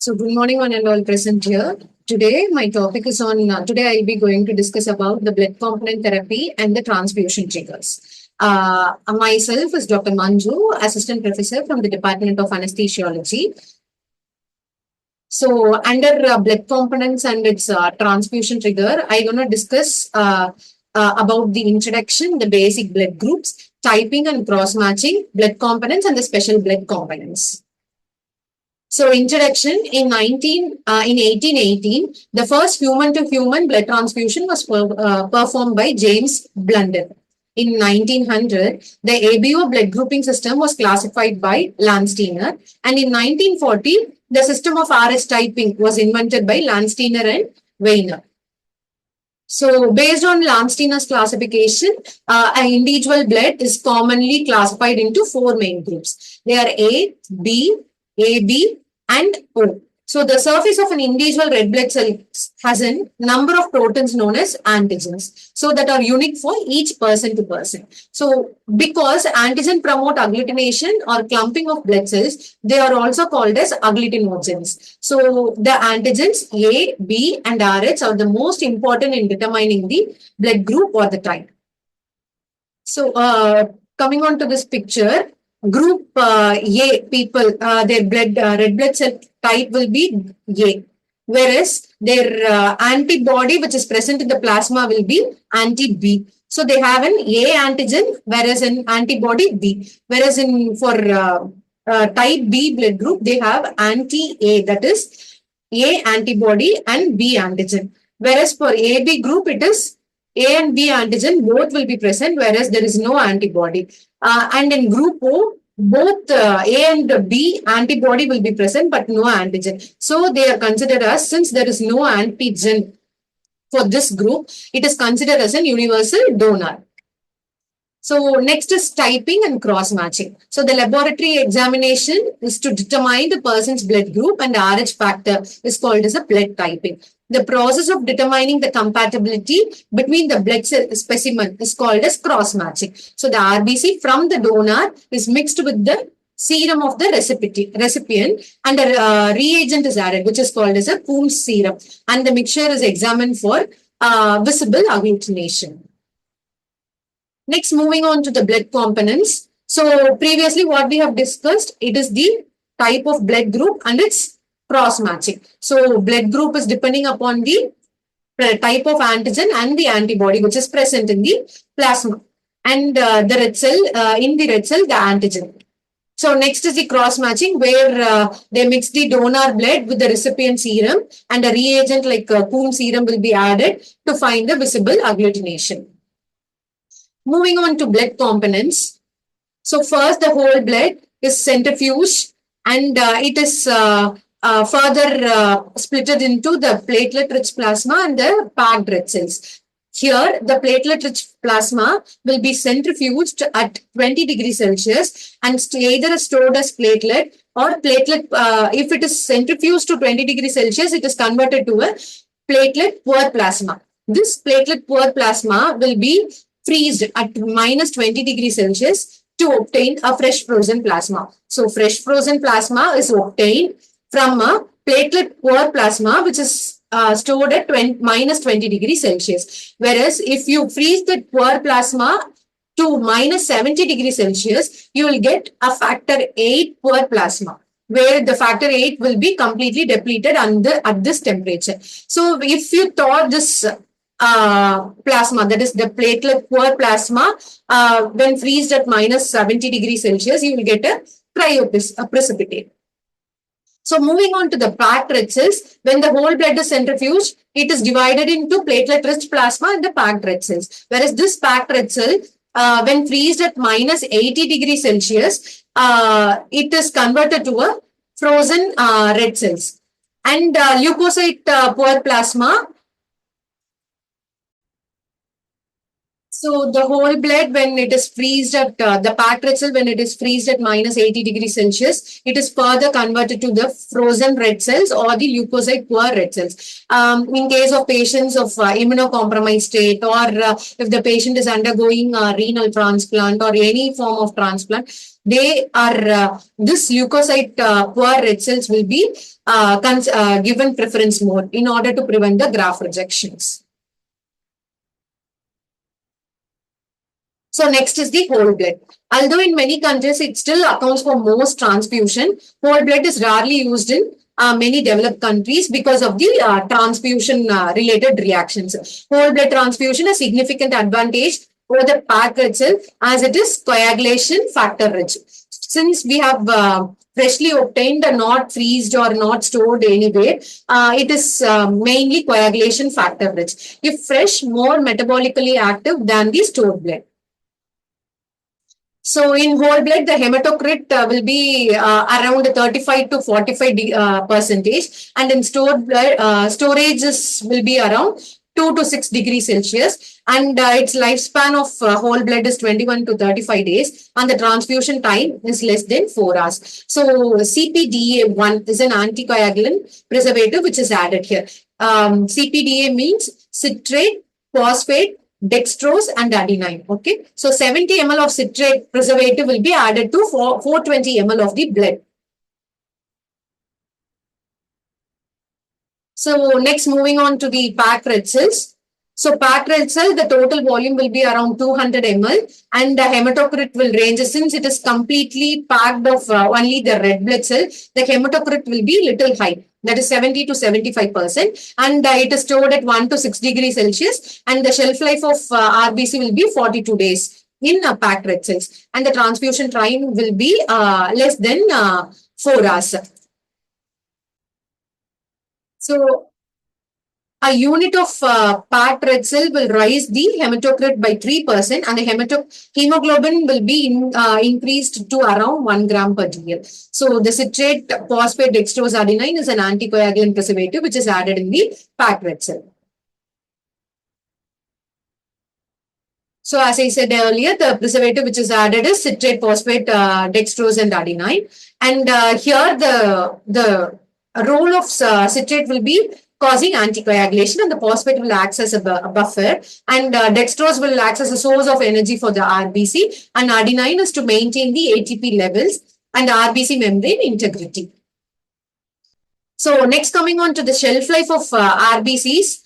So good morning one and all present here. Today my topic is on, today I'll be going to discuss about the blood component therapy and the transfusion triggers. Myself is Dr. Manju, Assistant Professor from the Department of Anesthesiology. So under blood components and its transfusion trigger, I'm going to discuss about the introduction, the basic blood groups, typing and cross-matching, blood components and the special blood components. So introduction in 1818, the first human-to-human blood transfusion was performed by James Blunden. In 1900, the ABO blood grouping system was classified by Landsteiner, and in 1940, the system of RS typing was invented by Landsteiner and Weiner. So based on Landsteiner's classification, an individual blood is commonly classified into four main groups. They are A, B, AB, and O. So the surface of an individual red blood cell has a number of proteins known as antigens, so that are unique for each person to person. So because antigen promote agglutination or clumping of blood cells, they are also called as agglutinogens. So the antigens A, B, and RH are the most important in determining the blood group or the type. So coming on to this picture, group A people, their blood red blood cell type will be A, whereas their antibody which is present in the plasma will be anti-B. So they have an A antigen, whereas an antibody B. Whereas for type B blood group, they have anti-A, that is A antibody and B antigen. Whereas for AB group, it is A and B antigen both will be present, whereas there is no antibody. And in group O, both A and B antibody will be present, but no antigen. So they are considered as, since there is no antigen for this group, it is considered as an universal donor. So next is typing and cross-matching. So the laboratory examination is to determine the person's blood group, and RH factor is called as a blood typing. The process of determining the compatibility between the blood specimen is called as cross-matching. So the RBC from the donor is mixed with the serum of the recipient, and a reagent is added, which is called as a Coombs serum. And the mixture is examined for visible agglutination. Next, moving on to the blood components. So previously what we have discussed, it is the type of blood group and its cross-matching. So blood group is depending upon the type of antigen and the antibody which is present in the plasma, and the red cell, in the red cell, the antigen. So next is the cross-matching, where they mix the donor blood with the recipient serum, and a reagent like Coombs serum will be added to find the visible agglutination. Moving on to blood components. So first, the whole blood is centrifuged, and it is further splitted into the platelet-rich plasma and the packed red cells. Here, the platelet-rich plasma will be centrifuged at 20 degrees Celsius and either stored as platelet or platelet. If it is centrifuged to 20 degrees Celsius, it is converted to a platelet-poor plasma. This platelet-poor plasma will be freezed at minus 20 degrees Celsius to obtain a fresh frozen plasma. So fresh frozen plasma is obtained from a platelet-poor plasma which is stored at minus 20 degrees Celsius. Whereas if you freeze the poor plasma to minus 70 degrees Celsius, you will get a factor 8 poor plasma, where the factor 8 will be completely depleted at this temperature. So if you thaw this plasma, that is the platelet poor plasma, when freezed at minus 70 degrees Celsius, you will get a cryoprecipitate. So moving on to the packed red cells, when the whole blood is centrifuged, it is divided into platelet-rich plasma and the packed red cells. Whereas this packed red cell, when freezed at minus 80 degrees Celsius, it is converted to a frozen red cells. And leukocyte poor plasma. So the whole blood, when it is freezed at the packed red cell, when it is freezed at minus 80 degrees Celsius, it is further converted to the frozen red cells or the leukocyte poor red cells. In case of patients of immunocompromised state, or if the patient is undergoing renal transplant or any form of transplant, they are this leukocyte poor red cells will be given preference more in order to prevent the graft rejections. So next is the whole blood. Although in many countries it still accounts for most transfusion, whole blood is rarely used in many developed countries because of the transfusion related reactions. Whole blood transfusion has significant advantage over the packed itself as it is coagulation factor rich. Since we have freshly obtained, not freezed or not stored anywhere, it is mainly coagulation factor rich. If fresh, more metabolically active than the stored blood. So in whole blood, the hematocrit will be around 35 to 45 percentage, and in stored blood, storages will be around 2 to 6 degrees Celsius, and its lifespan of whole blood is 21 to 35 days, and the transfusion time is less than 4 hours. So CPDA1 is an anticoagulant preservative which is added here. CPDA means citrate, phosphate, dextrose and adenine. Okay. So 70 ml of citrate preservative will be added to 420 ml of the blood. So next moving on to the packed red cells. So packed red cell, the total volume will be around 200 ml and the hematocrit will range since it is completely packed of only the red blood cell. The hematocrit will be little high, that is 70 to 75%, and it is stored at 1 to 6 degrees Celsius, and the shelf life of RBC will be 42 days in packed red cells, and the transfusion time will be less than 4 hours. So a unit of packed red cell will raise the hematocrit by 3% and the hemoglobin will be increased to around 1 gram per dl. So the citrate, phosphate, dextrose, adenine is an anticoagulant preservative which is added in the packed red cell. So as I said earlier, the preservative which is added is citrate, phosphate, dextrose and adenine. And here the role of citrate will be causing anticoagulation, and the phosphate will act as a buffer, and dextrose will act as a source of energy for the RBC, and adenine is to maintain the ATP levels and RBC membrane integrity. So next, coming on to the shelf life of RBCs,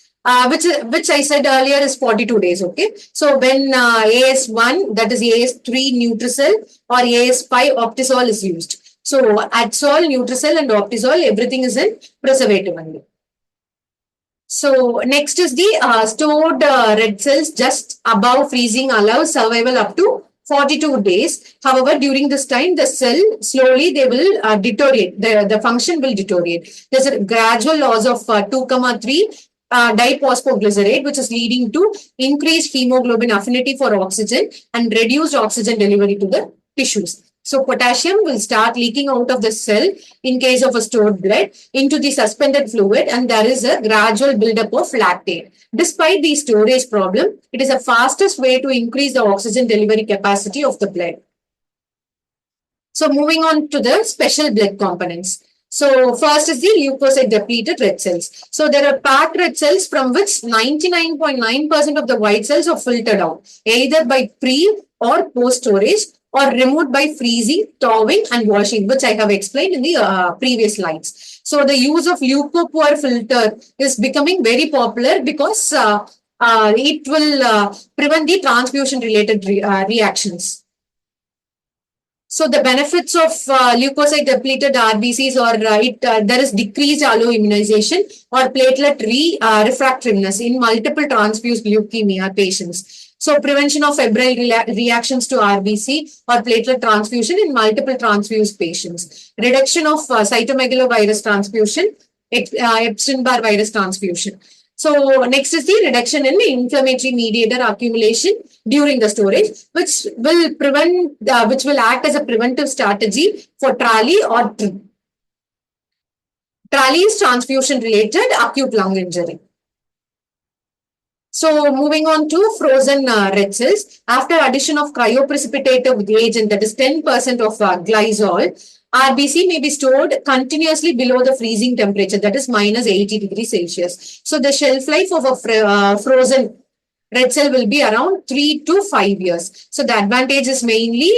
which I said earlier is 42 days. Okay. So when AS1, that is AS3 Nutricel or AS5 Optisol is used. So Adsol, Nutricel and Optisol, everything is in preservative only. So next is the stored red cells just above freezing allows survival up to 42 days. However, during this time, the cell slowly they will deteriorate. The function will deteriorate. There's a gradual loss of 2,3 diphosphoglycerate, which is leading to increased hemoglobin affinity for oxygen and reduced oxygen delivery to the tissues. So potassium will start leaking out of the cell in case of a stored blood into the suspended fluid, and there is a gradual buildup of lactate. Despite the storage problem, it is the fastest way to increase the oxygen delivery capacity of the blood. So moving on to the special blood components. So first is the leukocyte depleted red cells. So there are packed red cells from which 99.9% of the white cells are filtered out, either by pre or post storage, or removed by freezing, thawing and washing, which I have explained in the previous slides. So the use of leukopoor filter is becoming very popular because it will prevent the transfusion related reactions. So the benefits of leukocyte depleted RBCs or there is decreased alloimmunization or platelet refractoriness in multiple transfused leukemia patients. So prevention of febrile reactions to RBC or platelet transfusion in multiple transfused patients. Reduction of cytomegalovirus transfusion, Epstein-Barr virus transfusion. So next is the reduction in inflammatory mediator accumulation during the storage, which will which will act as a preventive strategy for TRALI or TRI. TRALI is transfusion related acute lung injury. So moving on to frozen red cells, after addition of cryoprecipitative agent, that is 10% of glycol, RBC may be stored continuously below the freezing temperature, that is minus 80 degrees Celsius. So the shelf life of a frozen red cell will be around 3 to 5 years. So the advantage is mainly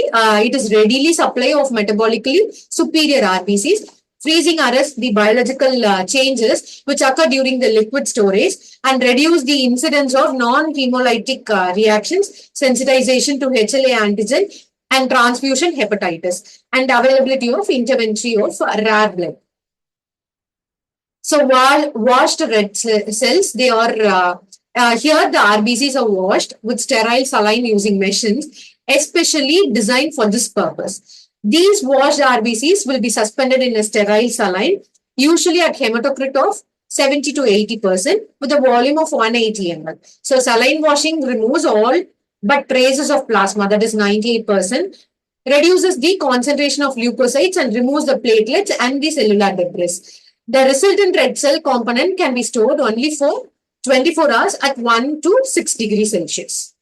it is readily supply of metabolically superior RBCs. Freezing arrests the biological changes which occur during the liquid storage and reduce the incidence of non-hemolytic reactions, sensitization to HLA antigen, and transfusion hepatitis, and availability of interventory of rare blood. So while washed red cells, they are here the RBCs are washed with sterile saline using machines, especially designed for this purpose. These washed RBCs will be suspended in a sterile saline, usually at hematocrit of 70 to 80% with a volume of 180 ml. So saline washing removes all but traces of plasma, that is 98%, reduces the concentration of leukocytes and removes the platelets and the cellular debris. The resultant red cell component can be stored only for 24 hours at 1 to 6 degrees Celsius.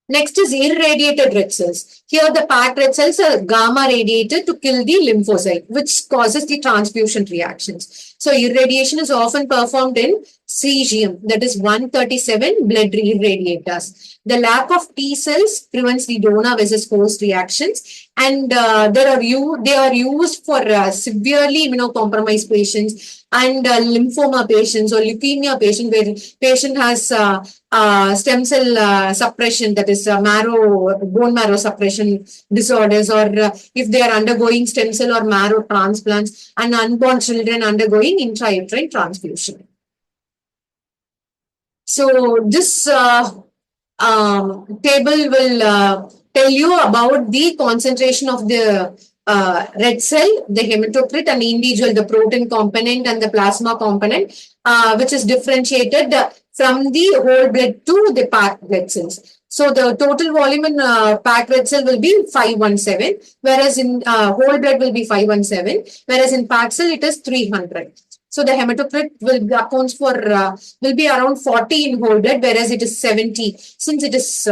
Next is irradiated red cells. Here the packed red cells are gamma radiated to kill the lymphocyte, which causes the transfusion reactions. So irradiation is often performed in cesium, that is 137 blood irradiators. The lack of T cells prevents the donor versus host reactions, and they are used for severely immunocompromised patients and lymphoma patients or leukemia patient where patient has stem cell suppression, that is bone marrow suppression disorders, or if they are undergoing stem cell or marrow transplants, and unborn children undergoing intrauterine transfusion. So this table will tell you about the concentration of the red cell, the hematocrit, and individual, the protein component and the plasma component, which is differentiated from the whole blood to the packed blood cells. So the total volume in packed red cell will be 517, whereas in whole blood will be 517, whereas in packed cell it is 300. So the hematocrit accounts for will be around 40 in whole blood, whereas it is 70. Since it is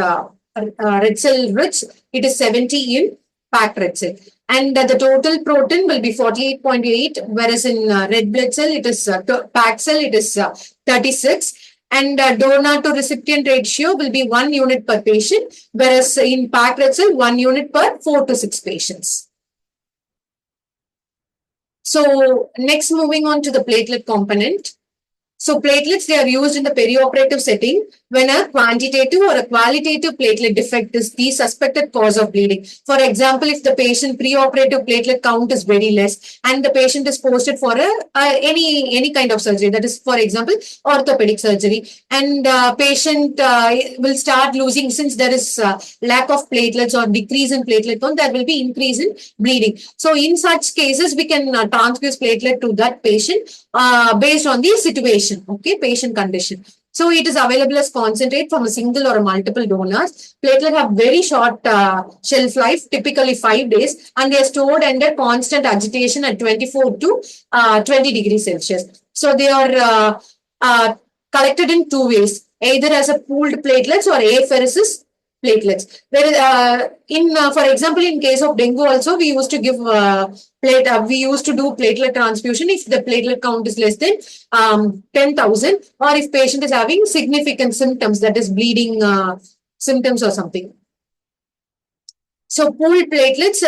red cell rich, it is 70 in packed red cell. And the total protein will be 48.8, whereas in red blood cell, it is packed cell, it is 36. And donor to recipient ratio will be 1 unit per patient, whereas in packed red cell, 1 unit per 4 to 6 patients. So next, moving on to the platelet component. So platelets, they are used in the perioperative setting when a quantitative or a qualitative platelet defect is the suspected cause of bleeding. For example, if the patient preoperative platelet count is very less and the patient is posted for any kind of surgery, that is, for example, orthopedic surgery, and patient will start losing, since there is lack of platelets or decrease in platelet count, there will be increase in bleeding. So in such cases, we can transfuse platelet to that patient based on the situation, okay, patient condition. So it is available as concentrate from a single or a multiple donors. Platelet have very short shelf life, typically 5 days, and they are stored under constant agitation at 24 to 20 degrees Celsius. So they are collected in 2 ways, either as a pooled platelets or apheresis platelets. For example, in case of dengue also, we used to give we used to do platelet transfusion if the platelet count is less than 10,000, or if patient is having significant symptoms, that is bleeding symptoms or something. So pooled platelets,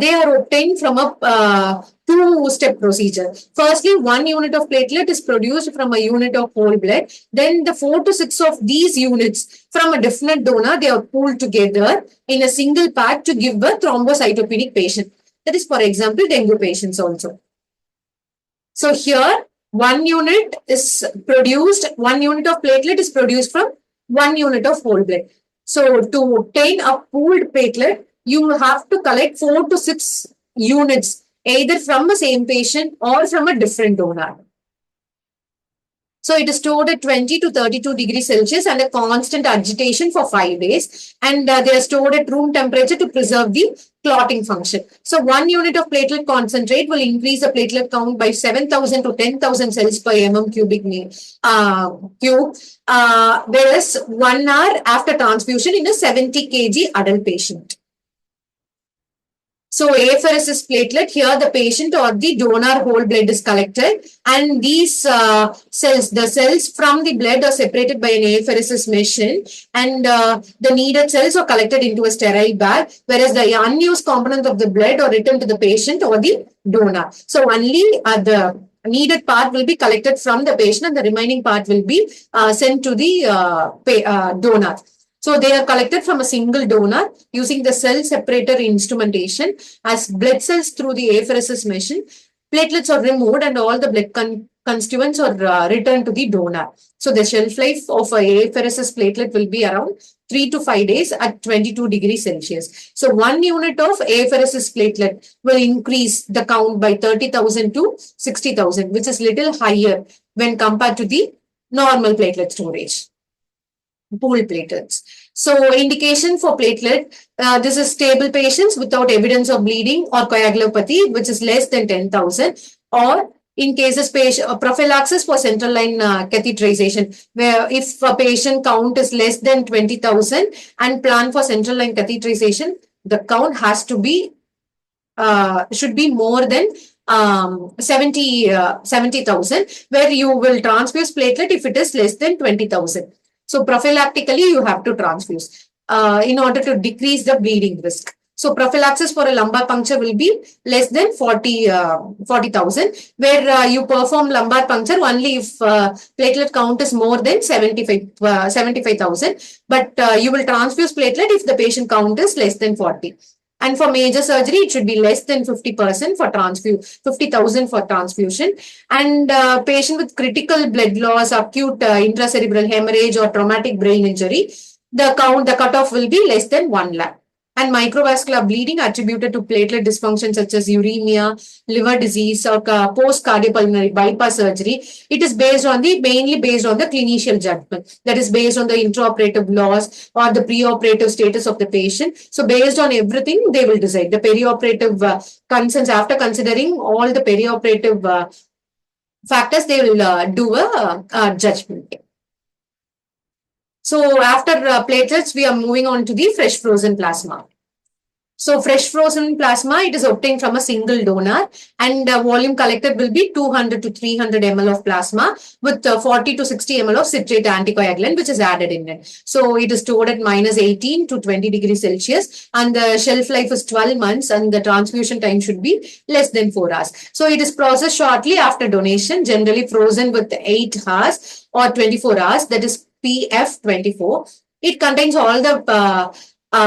they are obtained from a two-step procedure. Firstly, 1 unit of platelet is produced from a unit of whole blood. Then the 4 to 6 of these units from a different donor, they are pooled together in a single pack to give a thrombocytopenic patient. That is, for example, dengue patients also. So here, 1 unit is produced, 1 unit of platelet is produced from 1 unit of whole blood. So to obtain a pooled platelet, you have to collect 4 to 6 units, either from the same patient or from a different donor. So it is stored at 20 to 32 degrees Celsius and a constant agitation for 5 days. And they are stored at room temperature to preserve the clotting function. So 1 unit of platelet concentrate will increase the platelet count by 7,000 to 10,000 cells per mm cubic cube. Whereas 1 hour after transfusion in a 70 kg adult patient. So apheresis platelet, here the patient or the donor whole blood is collected, and these cells, the cells from the blood are separated by an apheresis machine, and the needed cells are collected into a sterile bag, whereas the unused component of the blood are returned to the patient or the donor. So only the needed part will be collected from the patient and the remaining part will be sent to the donor. So they are collected from a single donor using the cell separator instrumentation as blood cells through the apheresis machine. Platelets are removed and all the blood constituents are returned to the donor. So the shelf life of a apheresis platelet will be around 3 to 5 days at 22 degrees Celsius. So 1 unit of apheresis platelet will increase the count by 30,000 to 60,000, which is little higher when compared to the normal platelet storage. Pool platelets. So indication for platelet, this is stable patients without evidence of bleeding or coagulopathy, which is less than 10,000, or in cases prophylaxis for central line catheterization, where if a patient count is less than 20,000 and plan for central line catheterization, the count has to be should be more than 70,000, where you will transfuse platelet if it is less than 20,000. So prophylactically, you have to transfuse in order to decrease the bleeding risk. So prophylaxis for a lumbar puncture will be less than 40,000, where you perform lumbar puncture only if platelet count is more than 75,000. But you will transfuse platelet if the patient count is less than 40. And for major surgery, it should be less than 50% for 50,000 for transfusion. And patient with critical blood loss, acute intracerebral hemorrhage or traumatic brain injury, the cutoff will be less than 1 lakh. And microvascular bleeding attributed to platelet dysfunction such as uremia, liver disease, or post-cardiopulmonary bypass surgery, it is mainly based on the clinician judgment. That is based on the intraoperative loss or the preoperative status of the patient. So based on everything, they will decide the perioperative concerns. After considering all the perioperative factors, they will do a judgment. So after platelets, we are moving on to the fresh frozen plasma. So fresh frozen plasma, it is obtained from a single donor, and volume collected will be 200 to 300 ml of plasma with 40 to 60 ml of citrate anticoagulant, which is added in it. So it is stored at minus 18 to 20 degrees Celsius, and the shelf life is 12 months, and the transfusion time should be less than 4 hours. So it is processed shortly after donation, generally frozen with 8 hours or 24 hours, that is PF24. It contains all the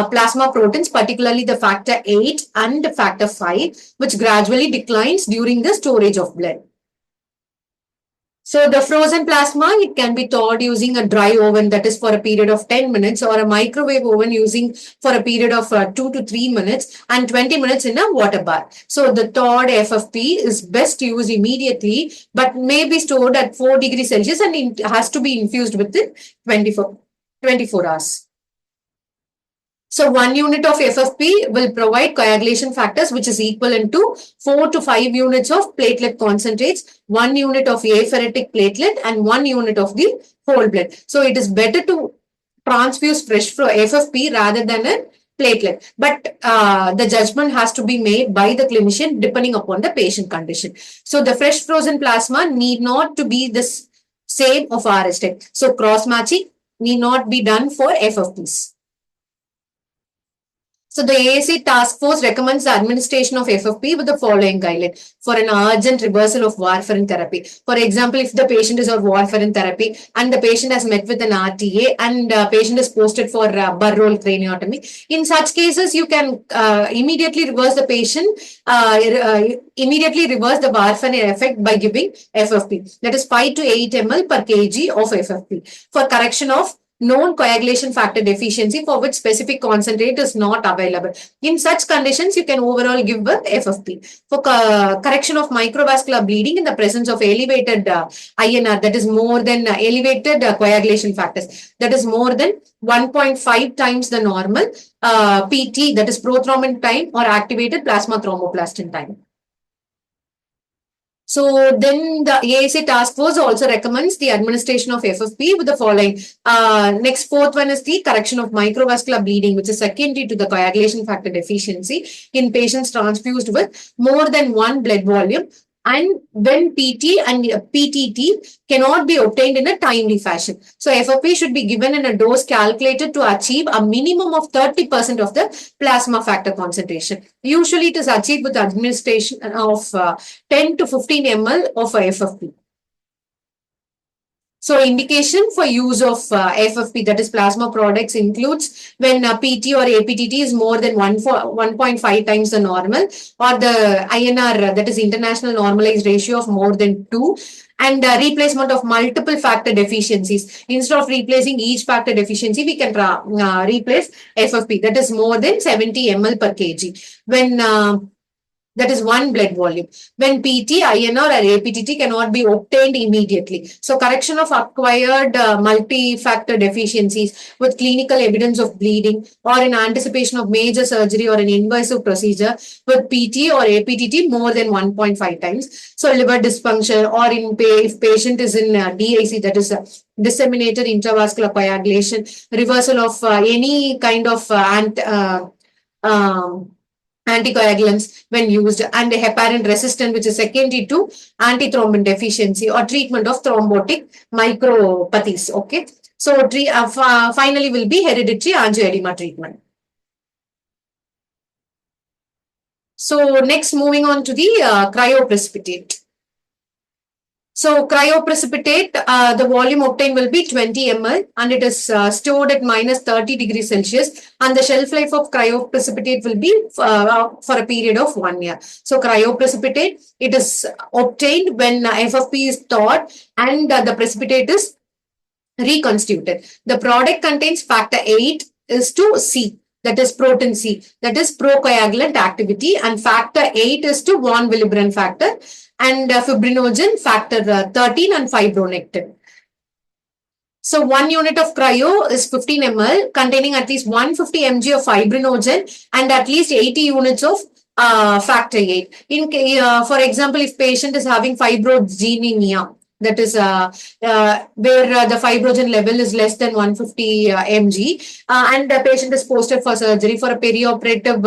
plasma proteins, particularly the factor 8 and factor 5, which gradually declines during the storage of blood. So the frozen plasma, it can be thawed using a dry oven, that is for a period of 10 minutes, or a microwave oven using for a period of 2 to 3 minutes and 20 minutes in a water bath. So the thawed FFP is best used immediately, but may be stored at 4 degrees Celsius and it has to be infused within 24 hours. So 1 unit of FFP will provide coagulation factors which is equivalent to 4 to 5 units of platelet concentrates, 1 unit of apheretic platelet and 1 unit of the whole blood. So it is better to transfuse fresh FFP rather than a platelet. But the judgment has to be made by the clinician depending upon the patient condition. So the fresh frozen plasma need not to be the same of RSTEC. So cross matching need not be done for FFPs. So the AAC task force recommends the administration of FFP with the following guideline for an urgent reversal of warfarin therapy. For example, if the patient is on warfarin therapy and the patient has met with an RTA and patient is posted for Burroll craniotomy, in such cases, you can immediately reverse the patient, immediately reverse the warfarin effect by giving FFP. That is 5 to 8 ml per kg of FFP for correction of known coagulation factor deficiency for which specific concentrate is not available. In such conditions, you can overall give birth FFP. For correction of microvascular bleeding in the presence of elevated INR, that is more than elevated coagulation factors, that is more than 1.5 times the normal PT, that is prothrombin time or activated plasma thromboplastin time. So then the AIC task force also recommends the administration of FFP with the following. Next, fourth one is the correction of microvascular bleeding, which is secondary to the coagulation factor deficiency in patients transfused with more than one blood volume, and when PT and PTT cannot be obtained in a timely fashion. So FFP should be given in a dose calculated to achieve a minimum of 30% of the plasma factor concentration. Usually it is achieved with administration of 10 to 15 ml of FFP. So indication for use of FFP, that is plasma products, includes when PT or APTT is more than 1.5 times the normal, or the INR, that is international normalized ratio, of more than 2, and replacement of multiple factor deficiencies. Instead of replacing each factor deficiency, we can replace FFP, that is more than 70 ml per kg. When that is one blood volume. When PT, INR or APTT cannot be obtained immediately. So correction of acquired multi-factor deficiencies with clinical evidence of bleeding, or in anticipation of major surgery or an invasive procedure with PT or APTT more than 1.5 times. So liver dysfunction, or if patient is in DIC, that is disseminated intravascular coagulation, reversal of any kind of anticoagulants when used, and heparin resistant, which is secondary to antithrombin deficiency, or treatment of thrombotic micropathies. Okay. So finally will be hereditary angioedema treatment. So next, moving on to the cryoprecipitate. So cryoprecipitate, the volume obtained will be 20 ml, and it is stored at minus 30 degrees Celsius, and the shelf life of cryoprecipitate will be for a period of 1 year. So cryoprecipitate, it is obtained when FFP is thawed and the precipitate is reconstituted. The product contains factor 8 is to C, that is protein C, that is procoagulant activity, and factor 8 is to von Willebrand factor, and fibrinogen factor 13, and fibronectin. So 1 unit of cryo is 15 ml, containing at least 150 mg of fibrinogen and at least 80 units of factor 8. For example, if patient is having fibrogenemia, that is where the fibrogen level is less than 150 mg, and the patient is posted for surgery for a perioperative,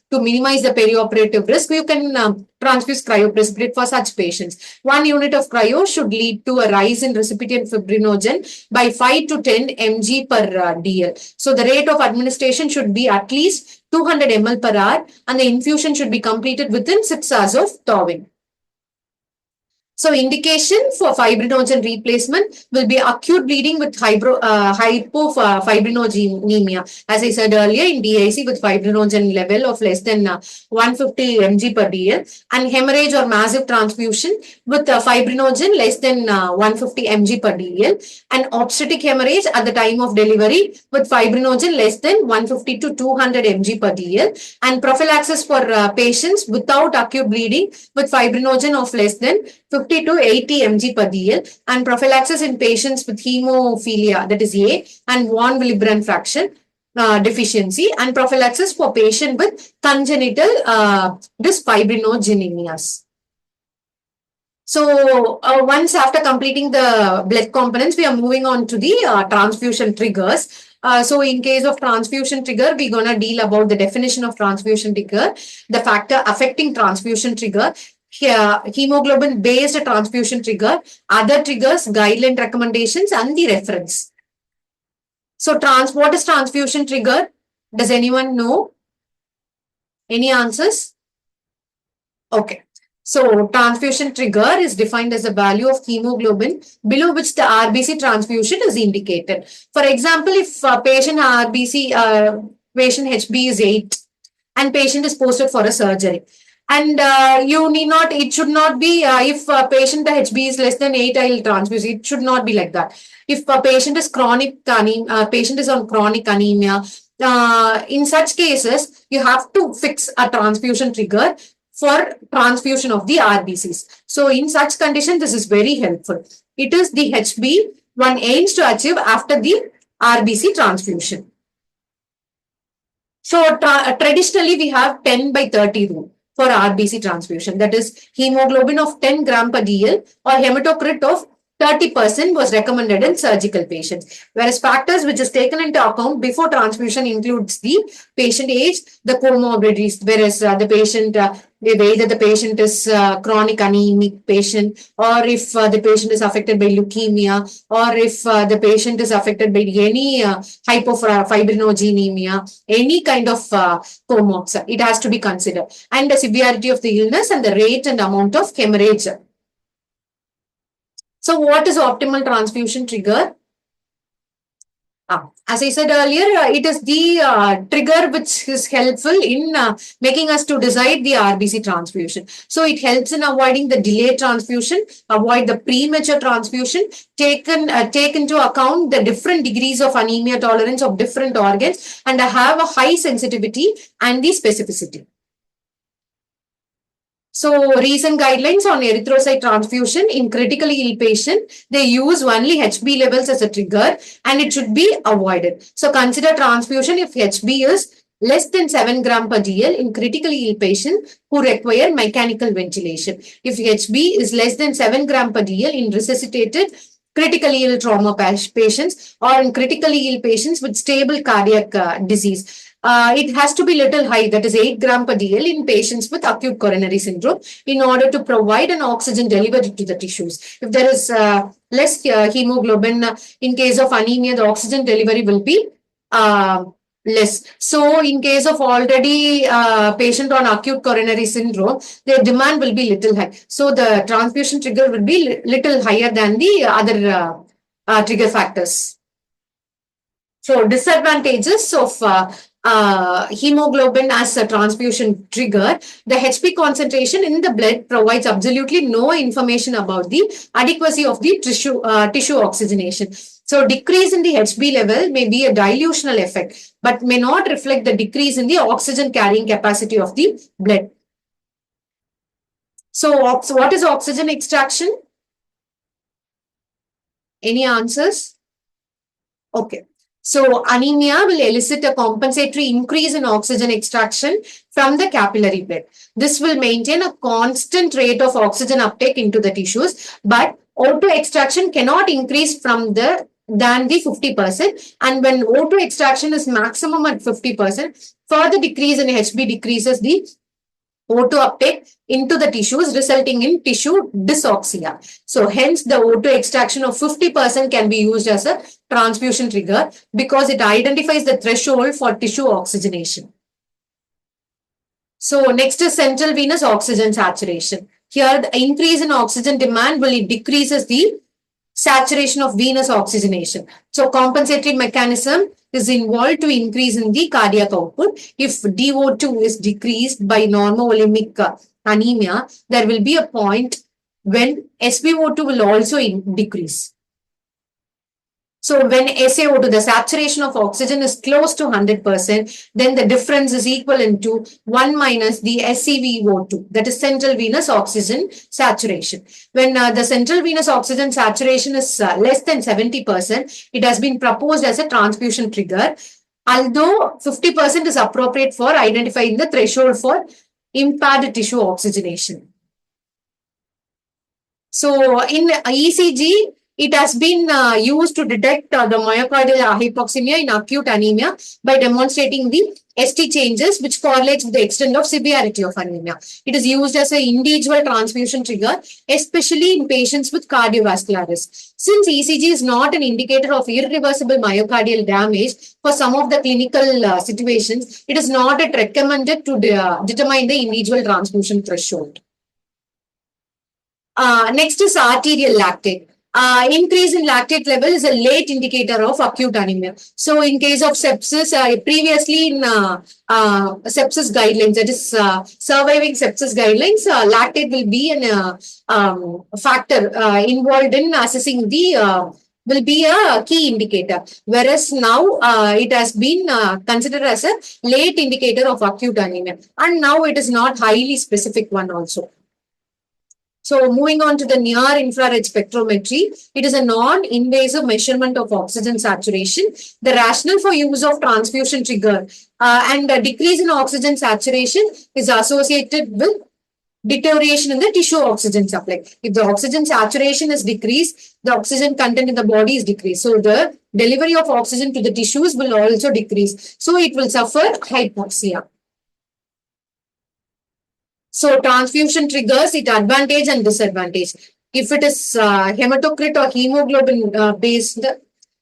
to minimize the perioperative risk, you can transfuse cryoprecipitate for such patients. 1 unit of cryo should lead to a rise in recipient fibrinogen by 5 to 10 mg per dl. So the rate of administration should be at least 200 ml per hour, and the infusion should be completed within 6 hours of thawing. So indication for fibrinogen replacement will be acute bleeding with hypofibrinogenemia. As I said earlier, in DIC with fibrinogen level of less than 150 mg per dl, and hemorrhage or massive transfusion with fibrinogen less than 150 mg per dl, and obstetric hemorrhage at the time of delivery with fibrinogen less than 150 to 200 mg per dl, and prophylaxis for patients without acute bleeding with fibrinogen of less than 50 to 80 mg per dl, and prophylaxis in patients with hemophilia, that is A, and von Willebrand fraction deficiency, and prophylaxis for patient with congenital dysfibrinogenemias. So once after completing the blood components, we are moving on to the transfusion triggers. So in case of transfusion trigger, we're going to deal about the definition of transfusion trigger, the factor affecting transfusion trigger, hemoglobin based transfusion trigger, other triggers, guideline recommendations, and the reference. So what is transfusion trigger? Does anyone know? Any answers? Okay. So transfusion trigger is defined as the value of hemoglobin below which the RBC transfusion is indicated. For example, if patient patient HB is 8 and patient is posted for a surgery, and you need not, it should not be, if patient the HB is less than 8, I will transfuse. It should not be like that. If a patient is patient is on chronic anemia, in such cases, you have to fix a transfusion trigger for transfusion of the RBCs. So in such condition, this is very helpful. It is the HB one aims to achieve after the RBC transfusion. So traditionally, we have 10 by 30 rule. for RBC transfusion. That is hemoglobin of 10 gram per DL or hematocrit of 30% was recommended in surgical patients. Whereas factors which is taken into account before transfusion includes the patient age, the comorbidities, whereas the patient, either the patient is chronic anemic patient, or if the patient is affected by leukemia, or if the patient is affected by any hypofibrinogenemia, any kind of comorbs, it has to be considered. And the severity of the illness and the rate and amount of hemorrhage. So what is optimal transfusion trigger? As I said earlier, it is the trigger which is helpful in making us to decide the RBC transfusion. So it helps in avoiding the delayed transfusion, avoid the premature transfusion, take into account the different degrees of anemia tolerance of different organs, and have a high sensitivity and the specificity. So recent guidelines on erythrocyte transfusion in critically ill patient, they use only HB levels as a trigger and it should be avoided. So consider transfusion if HB is less than 7 gram per DL in critically ill patient who require mechanical ventilation. If HB is less than 7 gram per DL in resuscitated critically ill trauma patients or in critically ill patients with stable cardiac disease. It has to be little high, that is 8 gram per DL in patients with acute coronary syndrome in order to provide an oxygen delivery to the tissues. If there is less hemoglobin, in case of anemia, the oxygen delivery will be less. So in case of already patient on acute coronary syndrome, their demand will be little high. So the transfusion trigger will be little higher than the other trigger factors. So disadvantages of hemoglobin as a transfusion trigger, the HP concentration in the blood provides absolutely no information about the adequacy of the tissue oxygenation. So decrease in the HB level may be a dilutional effect, but may not reflect the decrease in the oxygen carrying capacity of the blood. So what is oxygen extraction? Any answers? Okay. So anemia will elicit a compensatory increase in oxygen extraction from the capillary blood. This will maintain a constant rate of oxygen uptake into the tissues, but O2 extraction cannot increase than the 50%. And when O2 extraction is maximum at 50%, further decrease in HB decreases the O2 uptake into the tissues, resulting in tissue dysoxia. So hence the O2 extraction of 50% can be used as a transfusion trigger because it identifies the threshold for tissue oxygenation. So next is central venous oxygen saturation. Here the increase in oxygen demand will decreases the saturation of venous oxygenation. So compensatory mechanism is involved to increase in the cardiac output. If DO2 is decreased by normovolemic anemia, there will be a point when SpO2 will also decrease. So when SaO2, the saturation of oxygen is close to 100%, then the difference is equivalent to 1 minus the ScVO2, that is central venous oxygen saturation. When the central venous oxygen saturation is less than 70%, it has been proposed as a transfusion trigger, although 50% is appropriate for identifying the threshold for impaired tissue oxygenation. So in ECG, it has been used to detect the myocardial hypoxemia in acute anemia by demonstrating the ST changes, which correlates with the extent of severity of anemia. It is used as an individual transfusion trigger, especially in patients with cardiovascular risk. Since ECG is not an indicator of irreversible myocardial damage, for some of the clinical situations, it is not recommended to determine the individual transfusion threshold. Next is arterial lactate. Increase in lactate level is a late indicator of acute anemia. So in case of sepsis, previously in sepsis guidelines, that is surviving sepsis guidelines, lactate will be a factor involved in assessing the will be a key indicator. Whereas now it has been considered as a late indicator of acute anemia. And now it is not highly specific one also. So moving on to the near infrared spectrometry, it is a non-invasive measurement of oxygen saturation. The rationale for use of transfusion trigger and a decrease in oxygen saturation is associated with deterioration in the tissue oxygen supply. If the oxygen saturation is decreased, the oxygen content in the body is decreased. So the delivery of oxygen to the tissues will also decrease. So it will suffer hypoxia. So transfusion triggers its advantage and disadvantage. If it is hematocrit or hemoglobin based,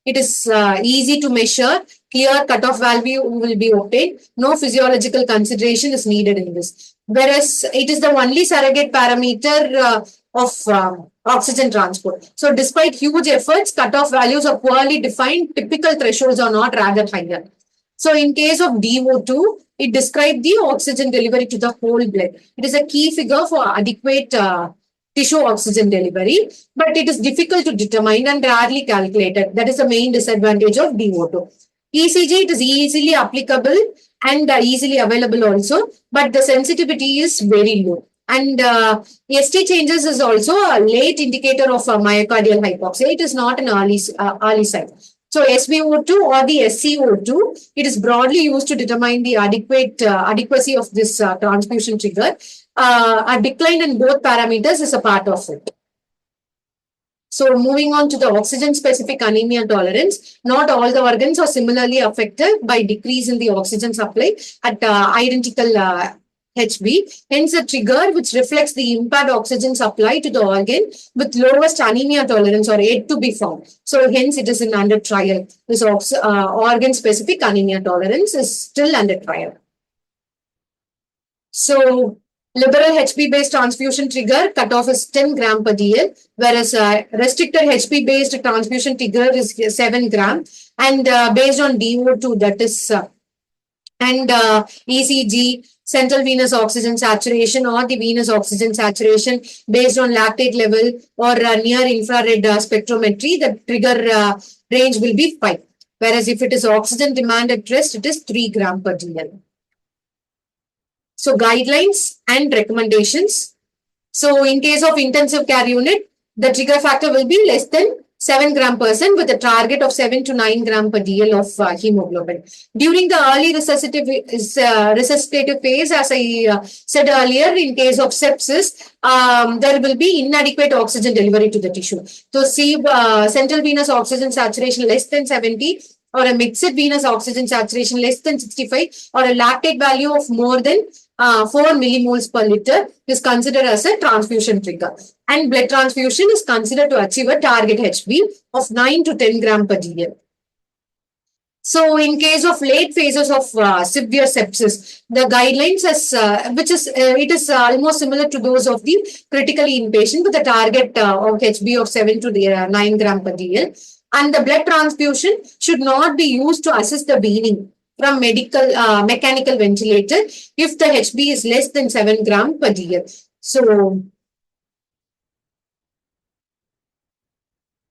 it is easy to measure. Clear cutoff value will be obtained. No physiological consideration is needed in this. Whereas it is the only surrogate parameter of oxygen transport. So despite huge efforts, cutoff values are poorly defined. Typical thresholds are not, rather higher. So in case of DO2, it describes the oxygen delivery to the whole blood. It is a key figure for adequate tissue oxygen delivery, but it is difficult to determine and rarely calculated. That is the main disadvantage of DO2. ECG, it is easily applicable and easily available also, but the sensitivity is very low. And ST changes is also a late indicator of myocardial hypoxia. It is not an early sign. So SVO2 or the SCO2, it is broadly used to determine the adequacy of this transfusion trigger. A decline in both parameters is a part of it. So moving on to the oxygen-specific anemia tolerance, not all the organs are similarly affected by decrease in the oxygen supply at identical HB. Hence, a trigger which reflects the impaired oxygen supply to the organ with lowest anemia tolerance or yet to be found. So, hence, it is in under trial. This organ-specific anemia tolerance is still under trial. So, liberal HB-based transfusion trigger cutoff is 10 gram per DL, whereas restricted HB-based transfusion trigger is 7 gram, and based on DO2, that is, and ECG, central venous oxygen saturation or the venous oxygen saturation based on lactate level or near infrared spectrometry, the trigger range will be 5. Whereas if it is oxygen demand at rest, it is 3 gram per DL. So guidelines and recommendations. So in case of intensive care unit, the trigger factor will be less than 7 gram per cent with a target of 7 to 9 gram per DL of hemoglobin. During the early resuscitative phase, as I said earlier, in case of sepsis, there will be inadequate oxygen delivery to the tissue. So see central venous oxygen saturation less than 70, or a mixed venous oxygen saturation less than 65, or a lactate value of more than 4 millimoles per liter is considered as a transfusion trigger. And blood transfusion is considered to achieve a target HB of 9 to 10 gram per DL. So, in case of late phases of severe sepsis, the guidelines it is almost similar to those of the critically inpatient with a target of HB of 7 to 9 gram per DL. And the blood transfusion should not be used to assist the weaning from mechanical ventilator if the HB is less than 7 gram per DL. So,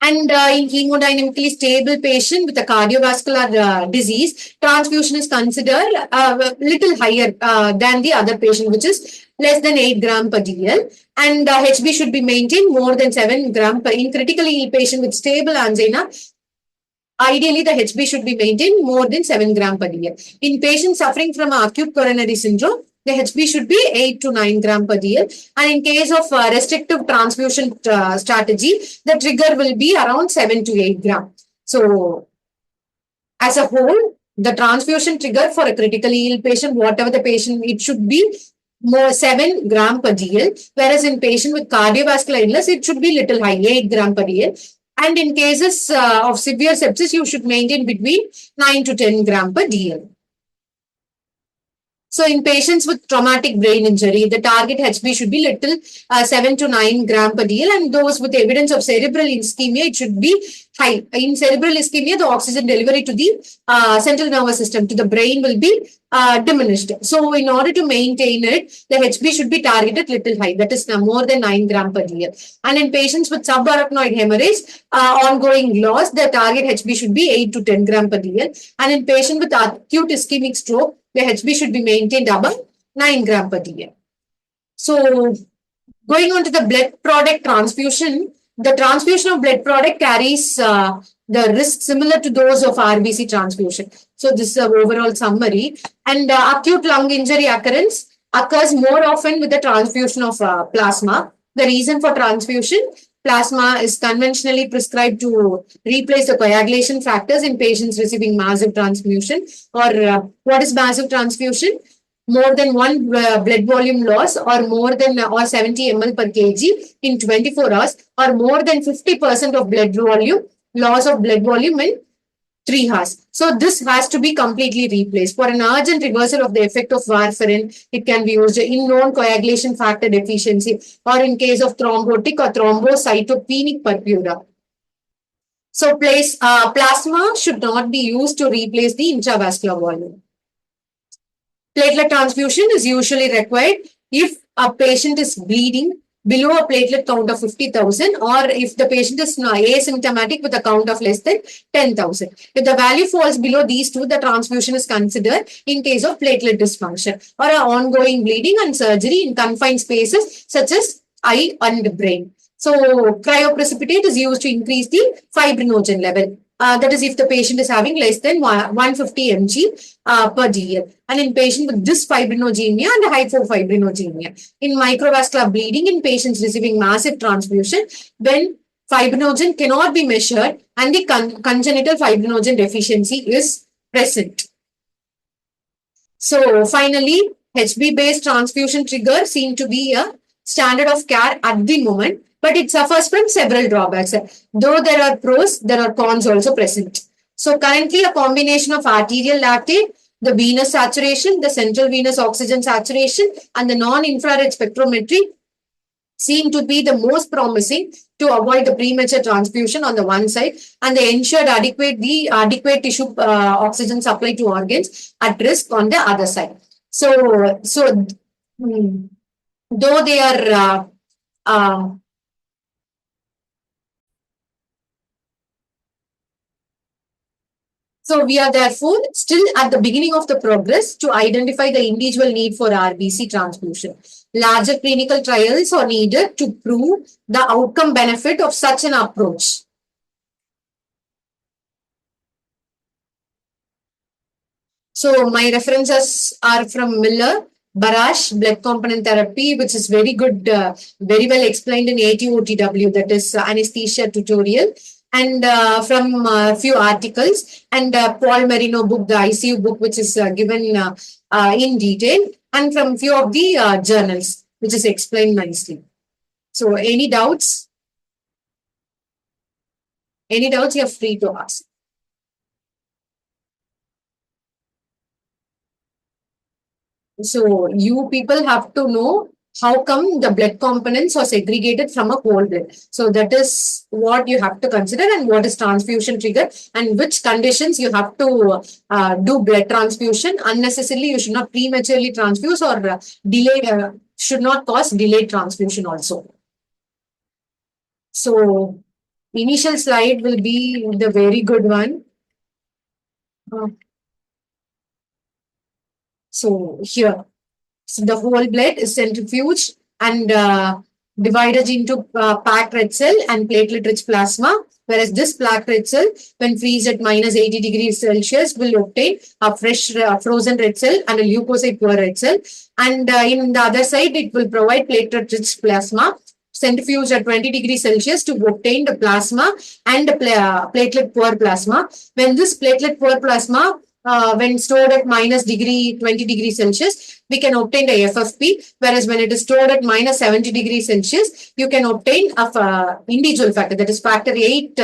and in hemodynamically stable patient with a cardiovascular disease, transfusion is considered a little higher than the other patient, which is less than 8 gram per DL. And HB should be maintained more than 7 gram per. In critically ill patient with stable angina, ideally, the HB should be maintained more than 7 gram per DL. In patients suffering from acute coronary syndrome, the HB should be 8 to 9 gram per DL. And in case of restrictive transfusion strategy, the trigger will be around 7 to 8 gram. So, as a whole, the transfusion trigger for a critically ill patient, whatever the patient, it should be more 7 gram per DL. Whereas in patient with cardiovascular illness, it should be little high, 8 gram per DL. And in cases of severe sepsis, you should maintain between 9 to 10 gram per DL. So in patients with traumatic brain injury, the target HB should be little 7 to 9 gram per DL, and those with evidence of cerebral ischemia, it should be high. In cerebral ischemia, the oxygen delivery to the central nervous system, to the brain will be diminished. So in order to maintain it, the HB should be targeted little high, that is more than 9 gram per DL. And in patients with subarachnoid hemorrhage, ongoing loss, the target HB should be 8 to 10 gram per DL. And in patient with acute ischemic stroke, the HB should be maintained above 9 gram per DL. So, Going on to the blood product transfusion, the transfusion of blood product carries the risk similar to those of RBC transfusion. So this is the overall summary. And acute lung injury occurrence occurs more often with the transfusion of plasma. The reason for transfusion, plasma is conventionally prescribed to replace the coagulation factors in patients receiving massive transfusion. Or what is massive transfusion? More than one blood volume loss or more than or 70 ml per kg in 24 hours or more than 50% of blood volume loss of blood volume in 3 hours. So this has to be completely replaced. For an urgent reversal of the effect of warfarin, it can be used in known coagulation factor deficiency or in case of thrombotic or thrombocytopenic purpura. So plasma should not be used to replace the intravascular volume. Platelet transfusion is usually required if a patient is bleeding below a platelet count of 50,000 or if the patient is asymptomatic with a count of less than 10,000. If the value falls below these two, the transfusion is considered in case of platelet dysfunction or ongoing bleeding and surgery in confined spaces such as eye and brain. So cryoprecipitate is used to increase the fibrinogen level. That is if the patient is having less than 150 mg per dl. And in patient with dysfibrinogemia and hypofibrinogemia. In microvascular bleeding in patients receiving massive transfusion, when fibrinogen cannot be measured and the congenital fibrinogen deficiency is present. So finally, HB-based transfusion trigger seem to be a standard of care at the moment, but it suffers from several drawbacks. Though there are pros, there are cons also present. So currently a combination of arterial lactate, the venous saturation, the central venous oxygen saturation, and the non-infrared spectrometry seem to be the most promising to avoid the premature transfusion on the one side and the ensured adequate tissue oxygen supply to organs at risk on the other side. So though they are so we are therefore still at the beginning of the progress to identify the individual need for RBC transfusion. Larger clinical trials are needed to prove the outcome benefit of such an approach. So my references are from Miller, Barash, blood component therapy, which is very good, very well explained in ATOTW, that is anesthesia tutorial, and from a few articles, and Paul Marino book, the ICU book, which is given in detail, and from few of the journals, which is explained nicely. So any doubts? Any doubts, you're free to ask. So you people have to know how come the blood components are segregated from a whole blood. So that is what you have to consider and what is transfusion trigger and which conditions you have to do blood transfusion. Unnecessarily, you should not prematurely transfuse or should not cause delayed transfusion also. So initial slide will be the very good one. So here, so the whole blood is centrifuged and divided into packed red cell and platelet-rich plasma. Whereas this packed red cell, when freezed at minus 80 degrees Celsius, will obtain a fresh frozen red cell and a leukocyte-poor red cell. And in the other side, it will provide platelet-rich plasma centrifuged at 20 degrees Celsius to obtain the plasma and the platelet-poor plasma. When this platelet-poor plasma when stored at minus 20 degrees Celsius, we can obtain the FFP, whereas when it is stored at minus 70 degrees Celsius, you can obtain a individual factor, that is factor 8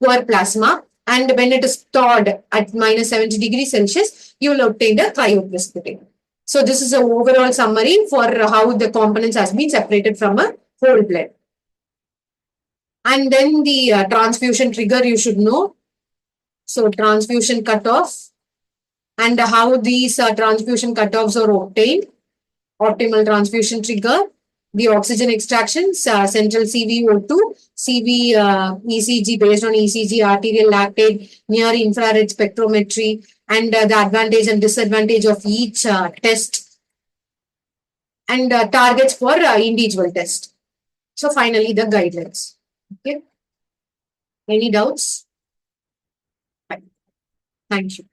poor plasma. And when it is stored at minus 70 degrees Celsius, you will obtain the cryoprecipitate. So this is an overall summary for how the components has been separated from a whole blood. And then the transfusion trigger you should know. So transfusion cutoff and how these transfusion cutoffs are obtained. Optimal transfusion trigger, the oxygen extraction, central CVO2, CV ECG based on ECG, arterial lactate, near infrared spectrometry, and the advantage and disadvantage of each test, and targets for individual test. So finally, the guidelines. Okay. Any doubts? Fine. Thank you.